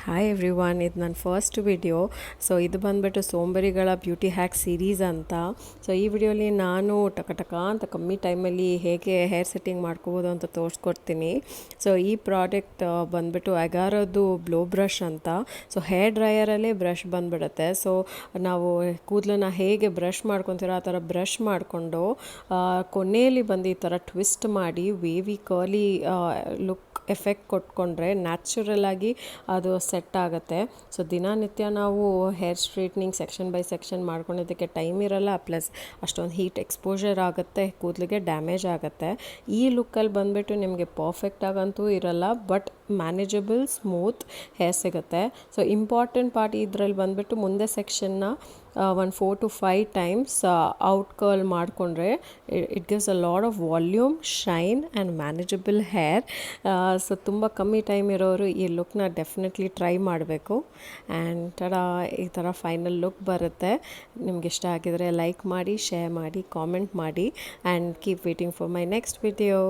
Hi every one, ಇದು ನನ್ನ first video. So ಇದು ಬಂದುಬಿಟ್ಟು ಸೋಂಬರಿಗಳ ಬ್ಯೂಟಿ ಹ್ಯಾಕ್ ಸೀರೀಸ್ ಅಂತ. ಸೊ ಈ ವಿಡಿಯೋಲಿ ನಾನು ಟಕ ಅಂತ ಕಮ್ಮಿ ಟೈಮಲ್ಲಿ ಹೇಗೆ ಹೇರ್ ಸೆಟ್ಟಿಂಗ್ ಮಾಡ್ಕೋಬೋದು ಅಂತ ತೋರಿಸ್ಕೊಡ್ತೀನಿ. ಸೊ ಈ ಪ್ರಾಡಕ್ಟ್ ಬಂದುಬಿಟ್ಟು ಅಗಾರೋದು ಬ್ಲೋ ಬ್ರಷ್ ಅಂತ. ಸೊ ಹೇರ್ ಡ್ರೈಯರಲ್ಲೇ ಬ್ರಷ್ ಬಂದುಬಿಡುತ್ತೆ. ಸೊ ನಾವು ಕೂದಲನ್ನ ಹೇಗೆ ಬ್ರಷ್ ಮಾಡ್ಕೊತೀರೋ ಆ ಥರ ಬ್ರಷ್ ಮಾಡಿಕೊಂಡು ಕೊನೆಯಲ್ಲಿ ಬಂದು ಈ ಥರ ಟ್ವಿಸ್ಟ್ ಮಾಡಿ ವೇವಿ ಕರ್ಲಿ ಲುಕ್ ಎಫೆಕ್ಟ್ ಕೊಟ್ಕೊಂಡ್ರೆ ನ್ಯಾಚುರಲ್ ಆಗಿ ಅದು ಸೆಟ್ ಆಗುತ್ತೆ. ಸೊ ದಿನನಿತ್ಯ ನಾವು hair straightening section by section ಮಾಡ್ಕೊಂಡಿದ್ದಕ್ಕೆ ಟೈಮ್ ಇರಲ್ಲ, ಪ್ಲಸ್ ಅಷ್ಟೊಂದು ಹೀಟ್ ಎಕ್ಸ್ಪೋಜರ್ ಆಗುತ್ತೆ, ಕೂದಲಿಗೆ ಡ್ಯಾಮೇಜ್ ಆಗುತ್ತೆ. ಈ ಲುಕ್ಕಲ್ಲಿ ಬಂದುಬಿಟ್ಟು ನಿಮಗೆ ಪರ್ಫೆಕ್ಟ್ ಆಗಂತೂ ಇರಲ್ಲ, ಬಟ್ ಮ್ಯಾನೇಜಬಲ್ ಸ್ಮೂತ್ ಹೇರ್ ಸಿಗುತ್ತೆ. ಸೊ ಇಂಪಾರ್ಟೆಂಟ್ ಪಾರ್ಟ್ ಇದರಲ್ಲಿ ಬಂದುಬಿಟ್ಟು ಮುಂದೆ ಸೆಕ್ಷನ್ನ ಒಂದು 4 to 5 ಟೈಮ್ಸ್ ಔಟ್ ಕರ್ಲ್ ಮಾಡಿಕೊಂಡ್ರೆ it gives a lot of volume, shine and manageable hair. So ತುಂಬ ಕಮ್ಮಿ ಟೈಮ್ ಇರೋರು ಈ ಲುಕ್ನ ಡೆಫಿನೆಟ್ಲಿ ಟ್ರೈ ಮಾಡಬೇಕು. ಆ್ಯಂಡ್ ಈ ಥರ ಫೈನಲ್ ಲುಕ್ ಬರುತ್ತೆ. ನಿಮ್ಗೆ ಇಷ್ಟ ಆಗಿದರೆ ಲೈಕ್ ಮಾಡಿ, ಶೇರ್ ಮಾಡಿ, ಕಾಮೆಂಟ್ ಮಾಡಿ, and keep waiting for my next video.